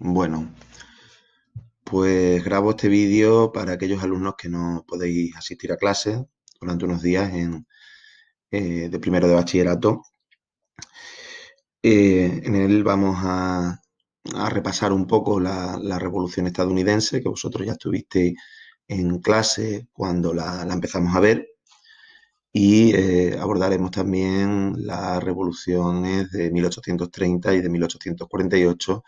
Bueno, pues grabo este vídeo para aquellos alumnos que no podéis asistir a clase durante unos días de primero de bachillerato. En él vamos a repasar un poco la Revolución estadounidense, que vosotros ya estuvisteis en clase cuando la empezamos a ver, y abordaremos también las revoluciones de 1830 y de 1848,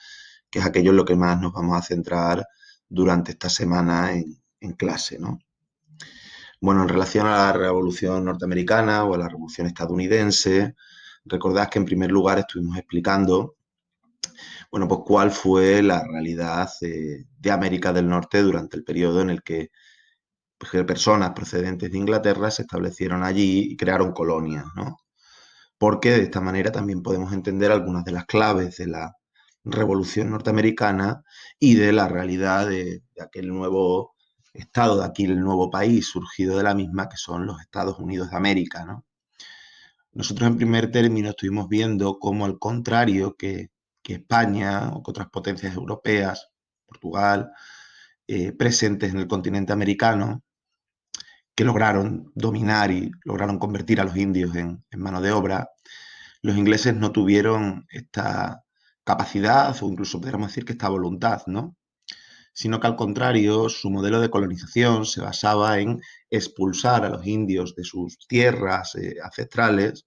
que es aquello en lo que más nos vamos a centrar durante esta semana en clase, ¿no? Bueno, en relación a la Revolución Norteamericana o a la Revolución Estadounidense, recordad que en primer lugar estuvimos explicando, bueno, pues cuál fue la realidad de América del Norte durante el periodo en el que personas procedentes de Inglaterra se establecieron allí y crearon colonias, ¿no? Porque de esta manera también podemos entender algunas de las claves de la Revolución Norteamericana y de la realidad de aquel nuevo estado, de aquel nuevo país surgido de la misma, que son los Estados Unidos de América, ¿no? Nosotros en primer término estuvimos viendo cómo, al contrario que España o que otras potencias europeas, Portugal, presentes en el continente americano, que lograron dominar y lograron convertir a los indios en mano de obra, los ingleses no tuvieron esta capacidad o incluso podríamos decir que esta voluntad, ¿no? Sino que al contrario, su modelo de colonización se basaba en expulsar a los indios de sus tierras ancestrales,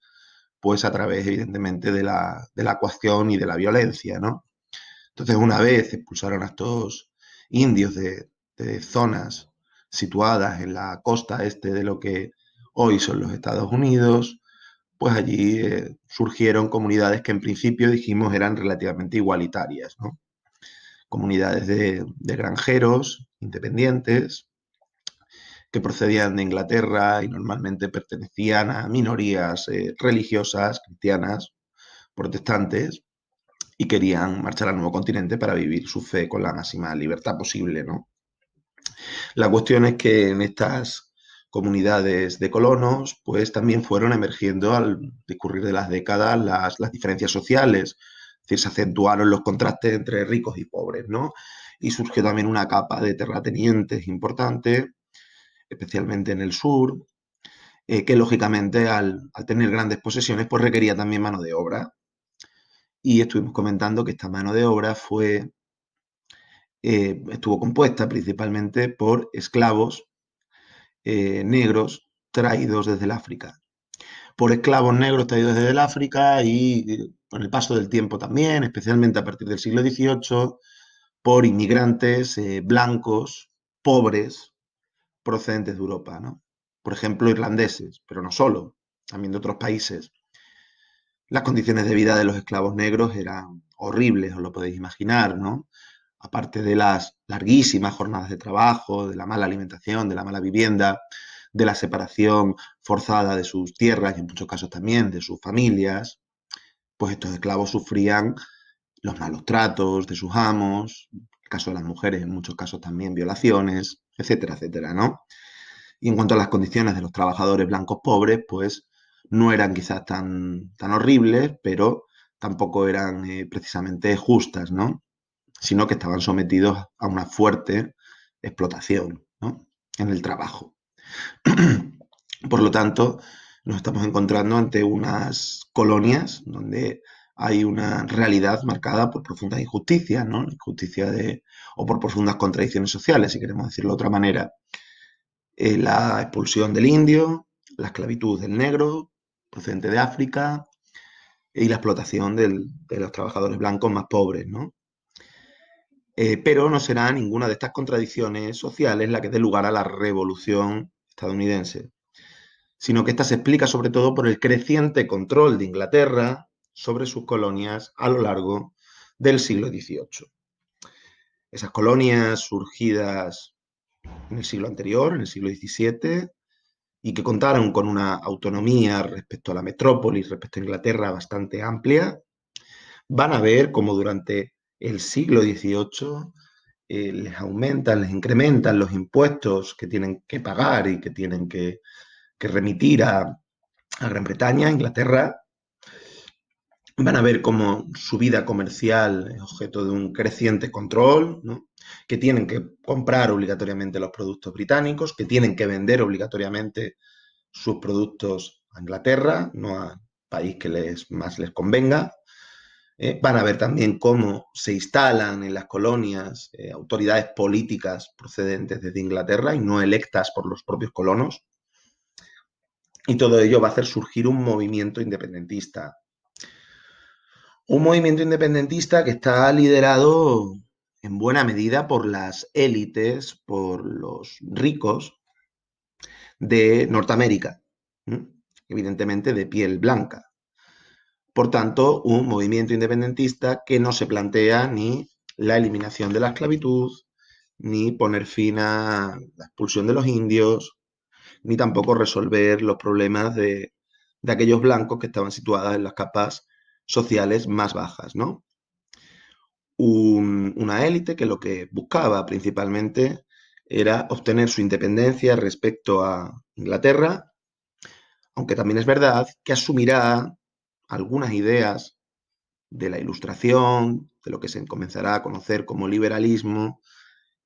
pues a través, evidentemente, de la coacción y de la violencia, ¿no? Entonces, una vez expulsaron a estos indios de zonas situadas en la costa este de lo que hoy son los Estados Unidos, pues allí surgieron comunidades que en principio dijimos eran relativamente igualitarias, ¿no? Comunidades de granjeros independientes que procedían de Inglaterra y normalmente pertenecían a minorías religiosas, cristianas, protestantes, y querían marchar al nuevo continente para vivir su fe con la máxima libertad posible, ¿no? La cuestión es que en estas comunidades de colonos, pues también fueron emergiendo al discurrir de las décadas las diferencias sociales, es decir, se acentuaron los contrastes entre ricos y pobres, ¿no? Y surgió también una capa de terratenientes importante, especialmente en el sur, que lógicamente al tener grandes posesiones, pues requería también mano de obra. Y estuvimos comentando que esta mano de obra estuvo compuesta principalmente por esclavos negros traídos desde el África. Por esclavos negros traídos desde el África y con el paso del tiempo también, especialmente a partir del siglo XVIII, por inmigrantes blancos, pobres, procedentes de Europa, ¿no? Por ejemplo, irlandeses, pero no solo, también de otros países. Las condiciones de vida de los esclavos negros eran horribles, os lo podéis imaginar, ¿no? Aparte de las larguísimas jornadas de trabajo, de la mala alimentación, de la mala vivienda, de la separación forzada de sus tierras y en muchos casos también de sus familias, pues estos esclavos sufrían los malos tratos de sus amos, en el caso de las mujeres, en muchos casos también violaciones, etcétera, etcétera, ¿no? Y en cuanto a las condiciones de los trabajadores blancos pobres, pues no eran quizás tan horribles, pero tampoco eran precisamente justas, ¿no? Sino que estaban sometidos a una fuerte explotación, ¿no? En el trabajo. Por lo tanto, nos estamos encontrando ante unas colonias donde hay una realidad marcada por profundas injusticias, ¿no? Injusticia o por profundas contradicciones sociales, si queremos decirlo de otra manera. La expulsión del indio, la esclavitud del negro procedente de África y la explotación de los trabajadores blancos más pobres, ¿no? Pero no será ninguna de estas contradicciones sociales la que dé lugar a la revolución estadounidense, sino que esta se explica sobre todo por el creciente control de Inglaterra sobre sus colonias a lo largo del siglo XVIII. Esas colonias surgidas en el siglo anterior, en el siglo XVII, y que contaron con una autonomía respecto a la metrópolis, respecto a Inglaterra bastante amplia, van a ver cómo durante el siglo XVIII les aumentan, les incrementan los impuestos que tienen que pagar y que tienen que remitir a Gran Bretaña, a Inglaterra, Van a ver cómo su vida comercial es objeto de un creciente control, ¿no? Que tienen que comprar obligatoriamente los productos británicos, que tienen que vender obligatoriamente sus productos a Inglaterra, no al país que más les convenga. Van a ver también cómo se instalan en las colonias autoridades políticas procedentes desde Inglaterra y no electas por los propios colonos. Y todo ello va a hacer surgir un movimiento independentista. Un movimiento independentista que está liderado en buena medida por las élites, por los ricos de Norteamérica, evidentemente de piel blanca. Por tanto, un movimiento independentista que no se plantea ni la eliminación de la esclavitud, ni poner fin a la expulsión de los indios, ni tampoco resolver los problemas de aquellos blancos que estaban situados en las capas sociales más bajas, ¿no? Una élite que lo que buscaba principalmente era obtener su independencia respecto a Inglaterra, aunque también es verdad que asumirá algunas ideas de la Ilustración, de lo que se comenzará a conocer como liberalismo,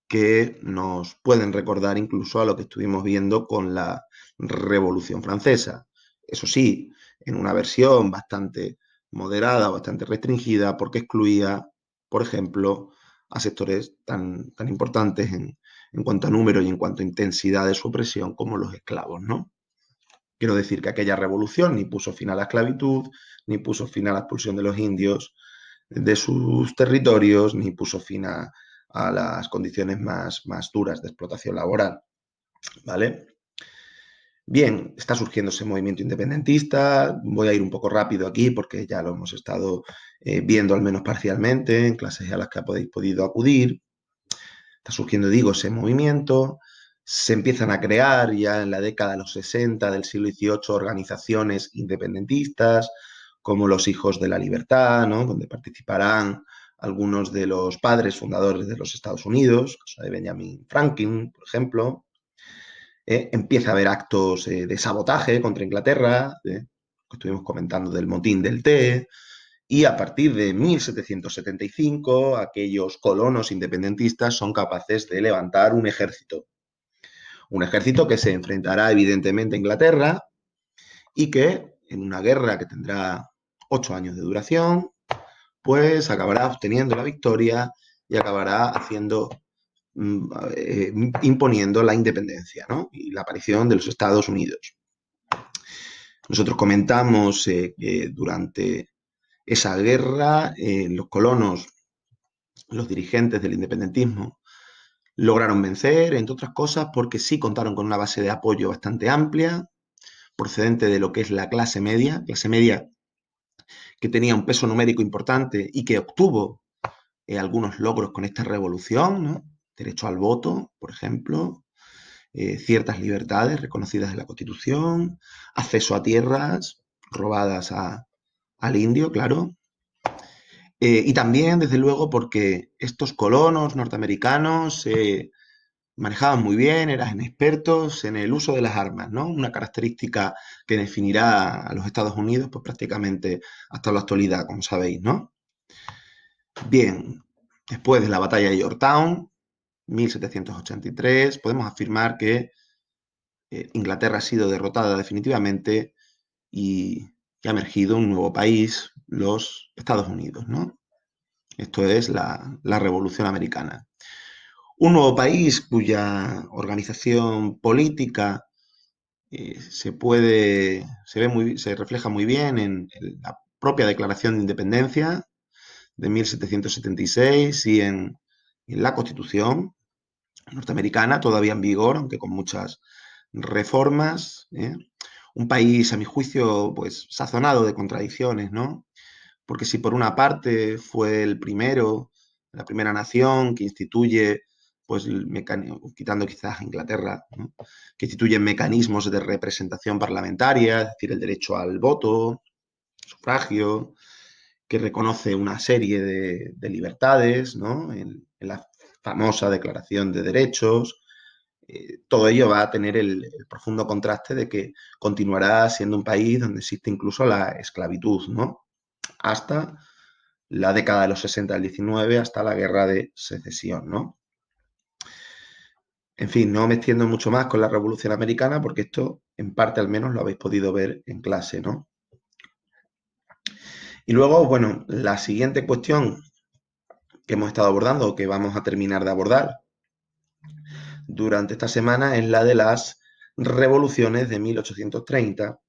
que nos pueden recordar incluso a lo que estuvimos viendo con la Revolución Francesa. Eso sí, en una versión bastante moderada, bastante restringida, porque excluía, por ejemplo, a sectores tan importantes en cuanto a número y en cuanto a intensidad de su opresión como los esclavos, ¿no? Quiero decir que aquella revolución ni puso fin a la esclavitud, ni puso fin a la expulsión de los indios de sus territorios, ni puso fin a las condiciones más duras de explotación laboral, ¿vale? Bien, está surgiendo ese movimiento independentista. Voy a ir un poco rápido aquí porque ya lo hemos estado viendo al menos parcialmente en clases a las que habéis podido acudir. Está surgiendo, digo, ese movimiento. Se empiezan a crear ya en la década de los 60 del siglo XVIII organizaciones independentistas, como los Hijos de la Libertad, ¿no? Donde participarán algunos de los padres fundadores de los Estados Unidos, caso de Benjamin Franklin, por ejemplo. Empieza a haber actos de sabotaje contra Inglaterra, que estuvimos comentando del motín del té, y a partir de 1775 aquellos colonos independentistas son capaces de levantar un ejército que se enfrentará evidentemente a Inglaterra y que en una guerra que tendrá 8 años de duración, pues acabará obteniendo la victoria y acabará imponiendo la independencia, ¿no? Y la aparición de los Estados Unidos. Nosotros comentamos que durante esa guerra los colonos, los dirigentes del independentismo, lograron vencer, entre otras cosas, porque sí contaron con una base de apoyo bastante amplia, procedente de lo que es la clase media que tenía un peso numérico importante y que obtuvo algunos logros con esta revolución, ¿no? Derecho al voto, por ejemplo, ciertas libertades reconocidas en la Constitución, acceso a tierras robadas al indio, claro. Y también, desde luego, porque estos colonos norteamericanos manejaban muy bien, eran expertos en el uso de las armas, ¿no? Una característica que definirá a los Estados Unidos pues, prácticamente hasta la actualidad, como sabéis, ¿no? Bien, después de la batalla de Yorktown, 1783, podemos afirmar que Inglaterra ha sido derrotada definitivamente y ha emergido un nuevo país, los Estados Unidos, ¿no? Esto es la Revolución Americana. Un nuevo país cuya organización política se refleja muy bien en la propia Declaración de Independencia de 1776 y en la Constitución norteamericana, todavía en vigor, aunque con muchas reformas. Un país, a mi juicio, pues sazonado de contradicciones, ¿no? Porque si por una parte fue la primera nación que instituye, pues quitando quizás Inglaterra, ¿no? Que instituye mecanismos de representación parlamentaria, es decir, el derecho al voto, sufragio, que reconoce una serie de libertades, ¿no? En la famosa Declaración de Derechos. Todo ello va a tener el profundo contraste de que continuará siendo un país donde existe incluso la esclavitud, ¿no? hasta la década de los 60 del 19, hasta la Guerra de Secesión, ¿no? En fin, no me extiendo mucho más con la Revolución Americana porque esto, en parte al menos, lo habéis podido ver en clase, ¿no? Y luego, bueno, la siguiente cuestión que hemos estado abordando, o que vamos a terminar de abordar durante esta semana, es la de las revoluciones de 1830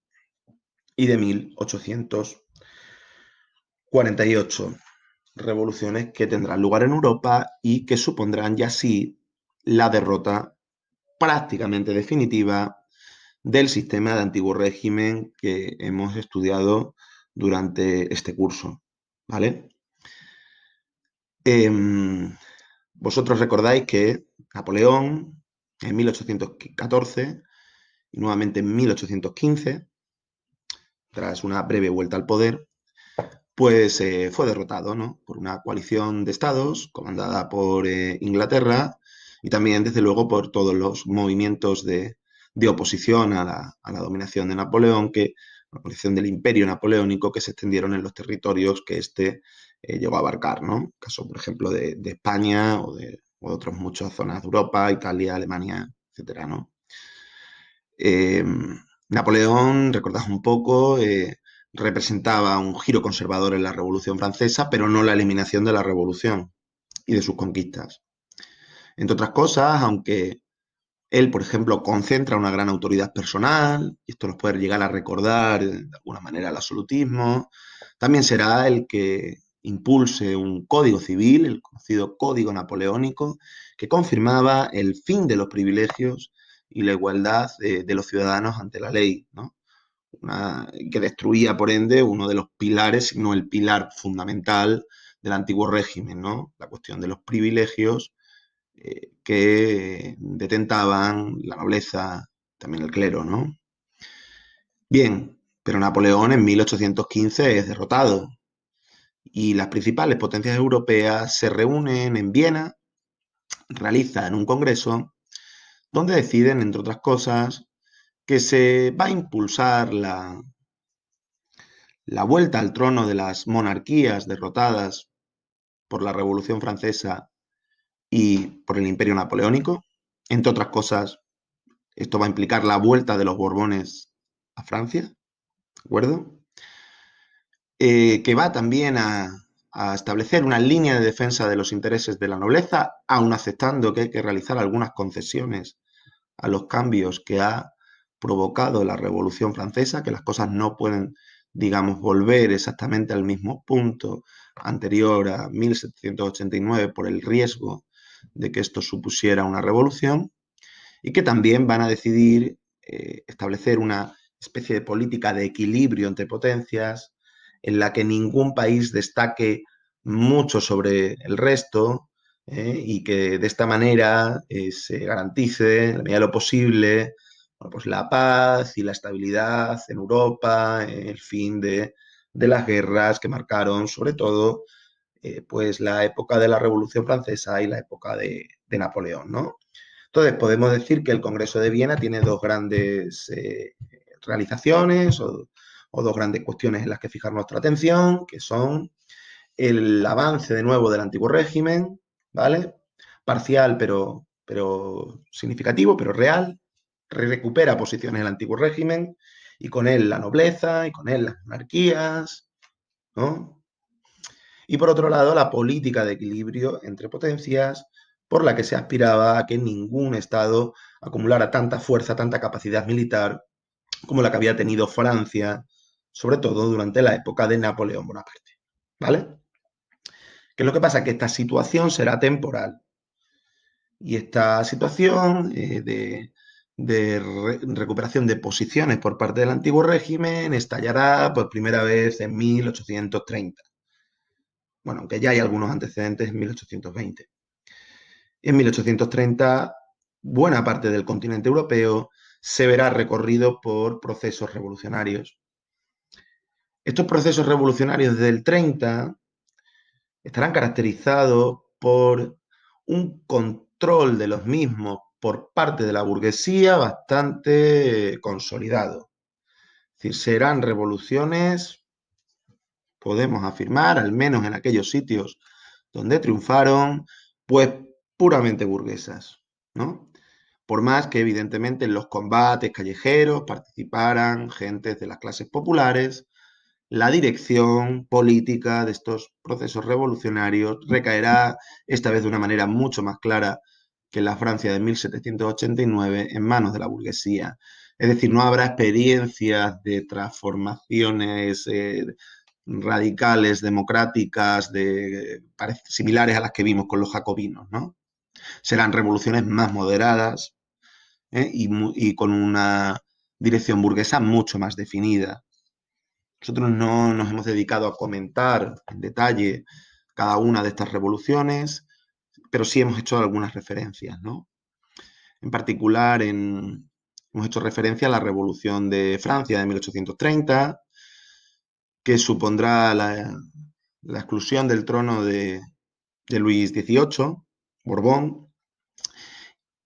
y de 1848. Revoluciones que tendrán lugar en Europa y que supondrán ya sí la derrota prácticamente definitiva del sistema de antiguo régimen que hemos estudiado durante este curso, ¿vale? Vosotros recordáis que Napoleón en 1814 y nuevamente en 1815, tras una breve vuelta al poder, pues fue derrotado, ¿no? Por una coalición de estados comandada por Inglaterra y también, desde luego, por todos los movimientos de oposición a la dominación de Napoleón, la oposición del imperio napoleónico, que se extendieron en los territorios que éste llegó a abarcar, ¿no? Caso, por ejemplo, de España o de otras muchas zonas de Europa, Italia, Alemania, etcétera, ¿no? Eh, Napoleón, recordad un poco, representaba un giro conservador en la Revolución Francesa, pero no la eliminación de la Revolución y de sus conquistas. Entre otras cosas, aunque él, por ejemplo, concentra una gran autoridad personal, y esto nos puede llegar a recordar de alguna manera el absolutismo, también será el que impulse un código civil, el conocido Código Napoleónico, que confirmaba el fin de los privilegios y la igualdad de los ciudadanos ante la ley, ¿no? Que destruía, por ende, uno de los pilares, si no el pilar fundamental del antiguo régimen, ¿no? La cuestión de los privilegios que detentaban la nobleza, también el clero, ¿no? Bien, pero Napoleón en 1815 es derrotado y las principales potencias europeas se reúnen en Viena, realizan un congreso donde deciden, entre otras cosas, que se va a impulsar la vuelta al trono de las monarquías derrotadas por la Revolución Francesa y por el Imperio Napoleónico. Entre otras cosas, esto va a implicar la vuelta de los Borbones a Francia, ¿de acuerdo? Que va también a establecer una línea de defensa de los intereses de la nobleza, aun aceptando que hay que realizar algunas concesiones a los cambios que ha provocado la Revolución Francesa, que las cosas no pueden, digamos, volver exactamente al mismo punto anterior a 1789 por el riesgo de que esto supusiera una revolución, y que también van a decidir establecer una especie de política de equilibrio entre potencias en la que ningún país destaque mucho sobre el resto y que de esta manera se garantice, en la medida de lo posible, bueno, pues la paz y la estabilidad en Europa, el fin de las guerras que marcaron sobre todo pues la época de la Revolución Francesa y la época de Napoleón, ¿no? Entonces, podemos decir que el Congreso de Viena tiene dos grandes realizaciones o dos grandes cuestiones en las que fijar nuestra atención, que son el avance de nuevo del antiguo régimen, ¿vale? Parcial, pero significativo, pero real. Recupera posiciones del antiguo régimen y con él la nobleza y con él las monarquías, ¿no? Y por otro lado, la política de equilibrio entre potencias por la que se aspiraba a que ningún Estado acumulara tanta fuerza, tanta capacidad militar como la que había tenido Francia, sobre todo durante la época de Napoleón Bonaparte. ¿Vale? ¿Qué es lo que pasa? Que esta situación será temporal. Y esta situación de recuperación de posiciones por parte del antiguo régimen estallará por primera vez en 1830. Bueno, aunque ya hay algunos antecedentes en 1820. En 1830, buena parte del continente europeo se verá recorrido por procesos revolucionarios. Estos procesos revolucionarios del 30 estarán caracterizados por un control de los mismos por parte de la burguesía bastante consolidado. Es decir, serán revoluciones podemos afirmar, al menos en aquellos sitios donde triunfaron, pues puramente burguesas, ¿no? Por más que evidentemente en los combates callejeros participaran gentes de las clases populares, la dirección política de estos procesos revolucionarios recaerá esta vez de una manera mucho más clara que en la Francia de 1789 en manos de la burguesía. Es decir, no habrá experiencias de transformaciones radicales, democráticas, similares a las que vimos con los jacobinos, ¿no? Serán revoluciones más moderadas, y con una dirección burguesa mucho más definida. Nosotros no nos hemos dedicado a comentar en detalle cada una de estas revoluciones, pero sí hemos hecho algunas referencias, ¿no? En particular, hemos hecho referencia a la Revolución de Francia de 1830, que supondrá la exclusión del trono de Luis XVIII, Borbón,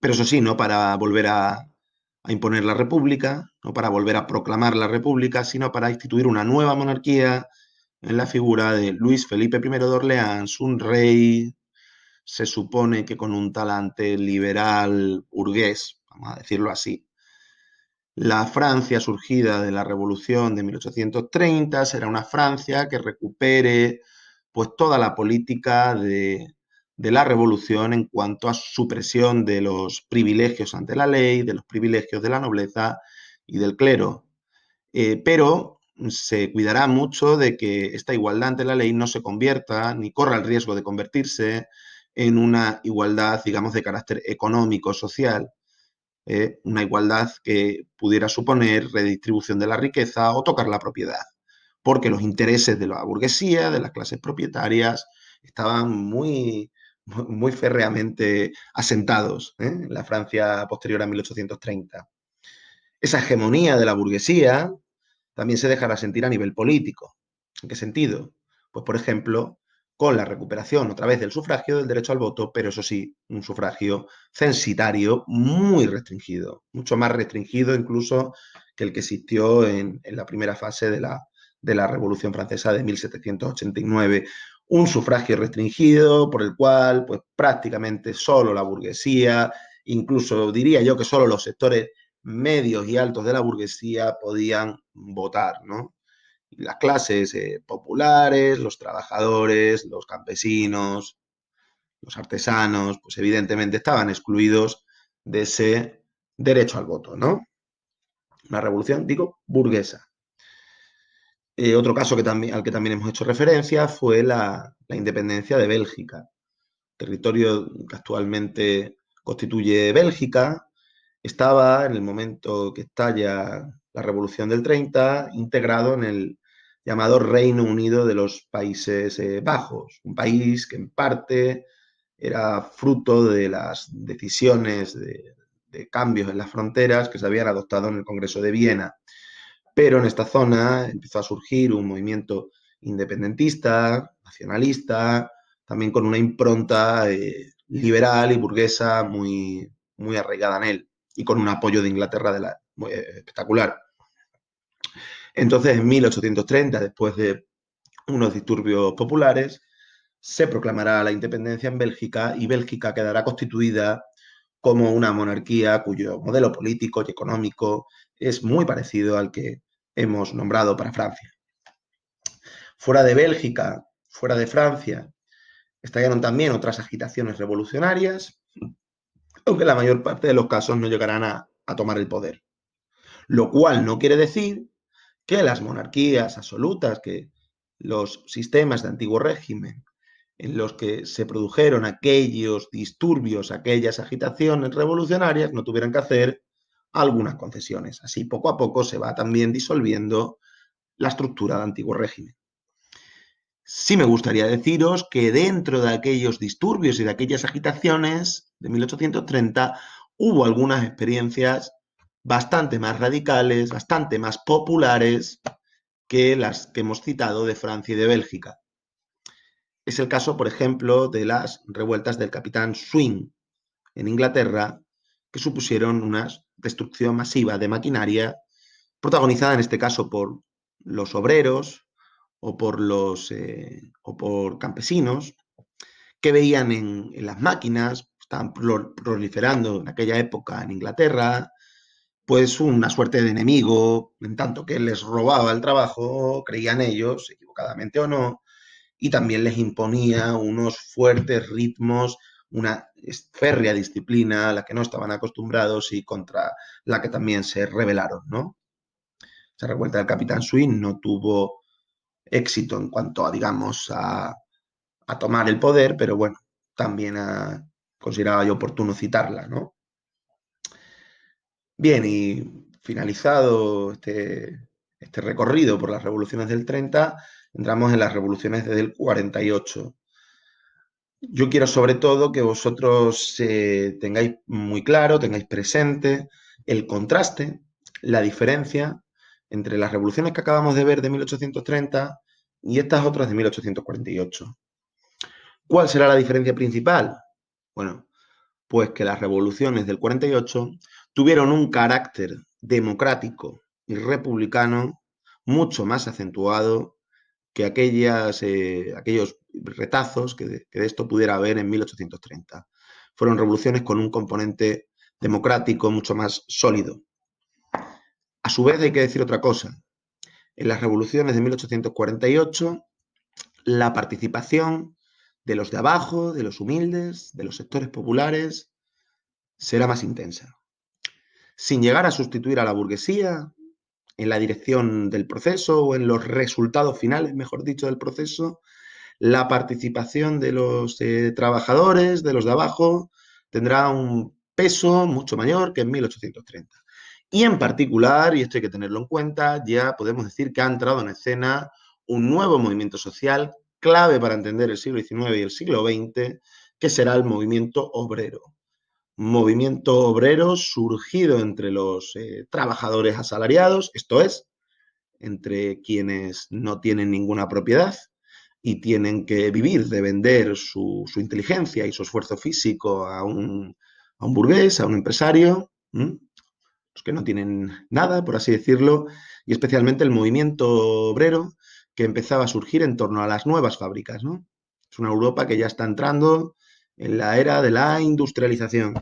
pero eso sí, no para volver a imponer la república, no para volver a proclamar la república, sino para instituir una nueva monarquía en la figura de Luis Felipe I de Orleans, un rey, se supone que con un talante liberal burgués, vamos a decirlo así. La Francia surgida de la Revolución de 1830 será una Francia que recupere pues toda la política de la revolución en cuanto a supresión de los privilegios ante la ley, de los privilegios de la nobleza y del clero. Pero se cuidará mucho de que esta igualdad ante la ley no se convierta ni corra el riesgo de convertirse en una igualdad, digamos, de carácter económico, social, una igualdad que pudiera suponer redistribución de la riqueza o tocar la propiedad, porque los intereses de la burguesía, de las clases propietarias, estaban muy férreamente asentados en la Francia posterior a 1830. Esa hegemonía de la burguesía también se dejará sentir a nivel político. ¿En qué sentido? Pues, por ejemplo, con la recuperación otra vez del sufragio, del derecho al voto, pero eso sí, un sufragio censitario muy restringido, mucho más restringido incluso que el que existió en la primera fase de la Revolución Francesa de 1789. Un sufragio restringido por el cual pues, prácticamente solo la burguesía, incluso diría yo que solo los sectores medios y altos de la burguesía podían votar, ¿no? Las clases populares, los trabajadores, los campesinos, los artesanos, pues evidentemente estaban excluidos de ese derecho al voto, ¿no? Una revolución, digo, burguesa. Otro caso al que también hemos hecho referencia fue la independencia de Bélgica, territorio que actualmente constituye Bélgica. Estaba, en el momento que estalla la Revolución del 30, integrado en el llamado Reino Unido de los Países Bajos, un país que en parte era fruto de las decisiones de cambios en las fronteras que se habían adoptado en el Congreso de Viena. Pero en esta zona empezó a surgir un movimiento independentista, nacionalista, también con una impronta liberal y burguesa muy arraigada en él y con un apoyo de Inglaterra espectacular. Entonces, en 1830, después de unos disturbios populares, se proclamará la independencia en Bélgica y Bélgica quedará constituida como una monarquía cuyo modelo político y económico es muy parecido al que hemos nombrado para Francia. Fuera de Bélgica, fuera de Francia, estallaron también otras agitaciones revolucionarias, aunque la mayor parte de los casos no llegarán a tomar el poder. Lo cual no quiere decir que las monarquías absolutas, que los sistemas de antiguo régimen en los que se produjeron aquellos disturbios, aquellas agitaciones revolucionarias, no tuvieran que hacer algunas concesiones. Así, poco a poco se va también disolviendo la estructura del antiguo régimen. Sí me gustaría deciros que dentro de aquellos disturbios y de aquellas agitaciones de 1830 hubo algunas experiencias bastante más radicales, bastante más populares que las que hemos citado de Francia y de Bélgica. Es el caso, por ejemplo, de las revueltas del capitán Swing en Inglaterra, que supusieron una destrucción masiva de maquinaria, protagonizada en este caso por los obreros, o por campesinos que veían en las máquinas, estaban proliferando en aquella época en Inglaterra, pues una suerte de enemigo, en tanto que les robaba el trabajo, creían ellos, equivocadamente o no, y también les imponía unos fuertes ritmos, una férrea disciplina a la que no estaban acostumbrados y contra la que también se rebelaron, ¿no? Esa revuelta del Capitán Swing no tuvo éxito en cuanto a, digamos, a tomar el poder, pero bueno, también consideraba yo oportuno citarla, ¿no? Bien, y finalizado este recorrido por las revoluciones del 30, entramos en las revoluciones del 48. Yo quiero sobre todo que vosotros tengáis muy claro, tengáis presente el contraste, la diferencia entre las revoluciones que acabamos de ver de 1830 y estas otras de 1848. ¿Cuál será la diferencia principal? Bueno, pues que las revoluciones del 48 tuvieron un carácter democrático y republicano mucho más acentuado que aquellos retazos que de esto pudiera haber en 1830. Fueron revoluciones con un componente democrático mucho más sólido. A su vez hay que decir otra cosa. En las revoluciones de 1848, la participación de los de abajo, de los humildes, de los sectores populares, será más intensa. Sin llegar a sustituir a la burguesía en la dirección del proceso o en los resultados finales, mejor dicho, del proceso, la participación de los trabajadores, de los de abajo, tendrá un peso mucho mayor que en 1830. Y en particular, y esto hay que tenerlo en cuenta, ya podemos decir que ha entrado en escena un nuevo movimiento social clave para entender el siglo XIX y el siglo XX, que será el movimiento obrero. Movimiento obrero surgido entre los trabajadores asalariados, esto es, entre quienes no tienen ninguna propiedad y tienen que vivir de vender su inteligencia y su esfuerzo físico a un burgués, a un empresario, los que no tienen nada, por así decirlo, y especialmente el movimiento obrero que empezaba a surgir en torno a las nuevas fábricas, ¿no? Es una Europa que ya está entrando en la era de la industrialización.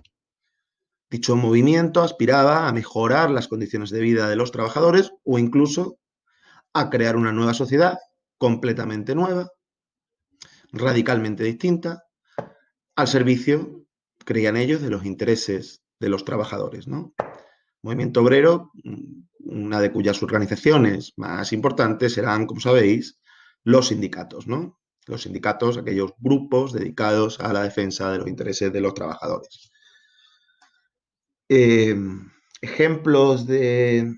Dicho movimiento aspiraba a mejorar las condiciones de vida de los trabajadores o incluso a crear una nueva sociedad completamente nueva, radicalmente distinta, al servicio, creían ellos, de los intereses de los trabajadores, ¿no? Movimiento obrero, una de cuyas organizaciones más importantes serán, como sabéis, los sindicatos, ¿no? Los sindicatos, aquellos grupos dedicados a la defensa de los intereses de los trabajadores. Eh, ejemplos de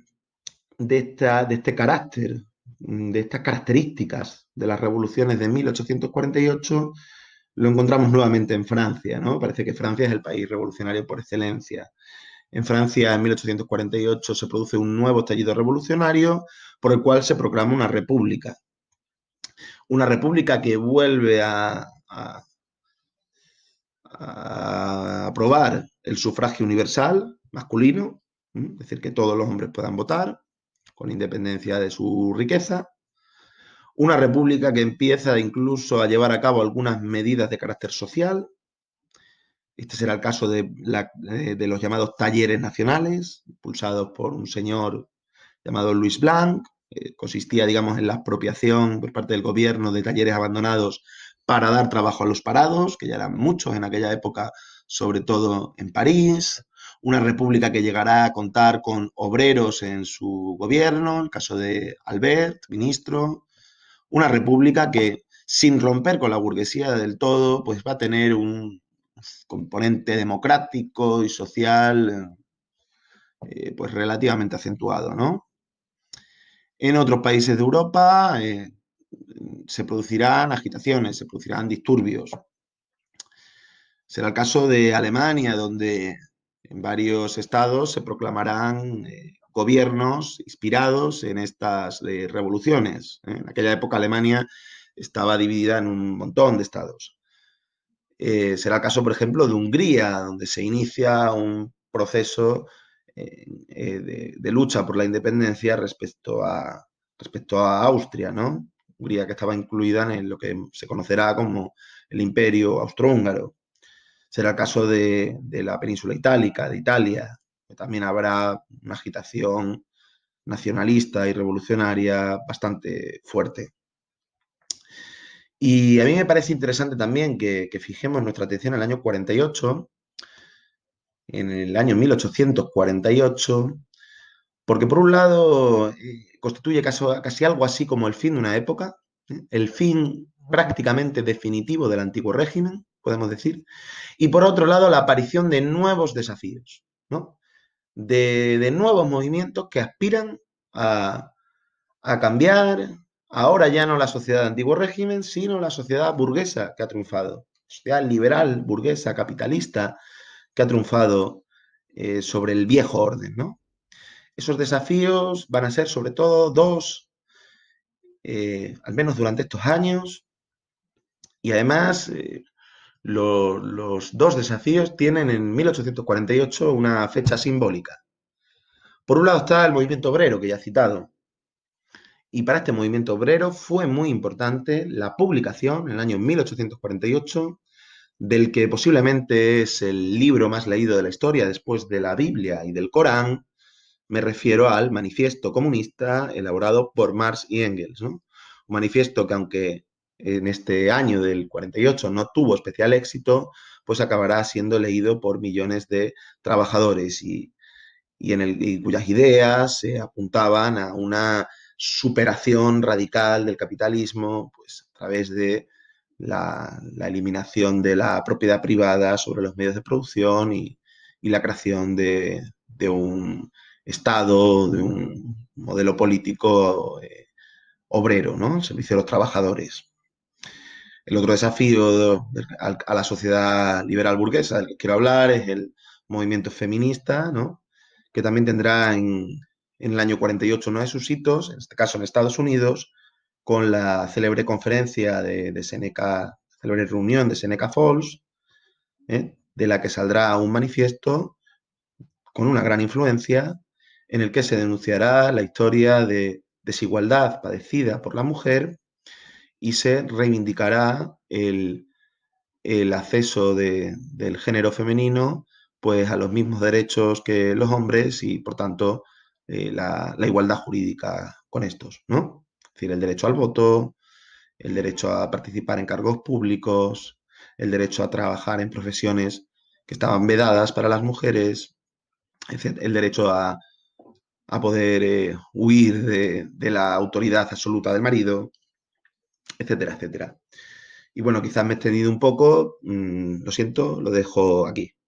este carácter, de estas características de las revoluciones de 1848, lo encontramos nuevamente en Francia, ¿no? Parece que Francia es el país revolucionario por excelencia. En Francia, en 1848, se produce un nuevo estallido revolucionario por el cual se proclama una república. Una república que vuelve a aprobar el sufragio universal masculino, es decir, que todos los hombres puedan votar, con independencia de su riqueza. Una república que empieza incluso a llevar a cabo algunas medidas de carácter social. Este será el caso de los llamados talleres nacionales, impulsados por un señor llamado Louis Blanc. Consistía, digamos, en la expropiación por parte del gobierno de talleres abandonados para dar trabajo a los parados, que ya eran muchos en aquella época, sobre todo en París. Una república que llegará a contar con obreros en su gobierno, el caso de Albert, ministro. Una república que, sin romper con la burguesía del todo, pues va a tener un componente democrático y social pues relativamente acentuado, ¿no? En otros países de Europa se producirán agitaciones, se producirán disturbios. Será el caso de Alemania, donde en varios estados se proclamarán gobiernos inspirados en estas revoluciones. En aquella época Alemania estaba dividida en un montón de estados. Será el caso, por ejemplo, de Hungría, donde se inicia un proceso de lucha por la independencia respecto a Austria, ¿no? Hungría que estaba incluida en lo que se conocerá como el Imperio Austrohúngaro. Será el caso de la península itálica, de Italia, que también habrá una agitación nacionalista y revolucionaria bastante fuerte. Y a mí me parece interesante también que fijemos nuestra atención en el año 48, en el año 1848, porque por un lado constituye casi algo así como el fin de una época, el fin prácticamente definitivo del antiguo régimen, podemos decir, y por otro lado la aparición de nuevos desafíos, ¿no? De nuevos movimientos que aspiran a, a cambiar, ahora ya no la sociedad de antiguo régimen, sino la sociedad burguesa que ha triunfado, sociedad liberal, burguesa, capitalista, que ha triunfado sobre el viejo orden, ¿no? Esos desafíos van a ser sobre todo dos, al menos durante estos años, y además los dos desafíos tienen en 1848 una fecha simbólica. Por un lado está el movimiento obrero, que ya he citado, y para este movimiento obrero fue muy importante la publicación en el año 1848 del que posiblemente es el libro más leído de la historia después de la Biblia y del Corán. Me refiero al Manifiesto Comunista elaborado por Marx y Engels, ¿no? Un manifiesto que, aunque en este año del 48 no tuvo especial éxito, pues acabará siendo leído por millones de trabajadores y cuyas ideas se apuntaban a una superación radical del capitalismo, pues a través de la eliminación de la propiedad privada sobre los medios de producción y la creación de un Estado, de un modelo político obrero, ¿no? Al servicio de los trabajadores. El otro desafío a la sociedad liberal burguesa del que quiero hablar es el movimiento feminista, ¿no? Que también tendrá en el año 48 uno de sus hitos, en este caso en Estados Unidos, con la célebre conferencia de Seneca, célebre reunión de Seneca Falls, de la que saldrá un manifiesto con una gran influencia en el que se denunciará la historia de desigualdad padecida por la mujer y se reivindicará el acceso del género femenino pues a los mismos derechos que los hombres y por tanto la igualdad jurídica con estos, ¿no? Es decir, el derecho al voto, el derecho a participar en cargos públicos, el derecho a trabajar en profesiones que estaban vedadas para las mujeres, el derecho a poder huir de la autoridad absoluta del marido, etcétera, etcétera. Y bueno, quizás me he extendido un poco, lo siento, lo dejo aquí.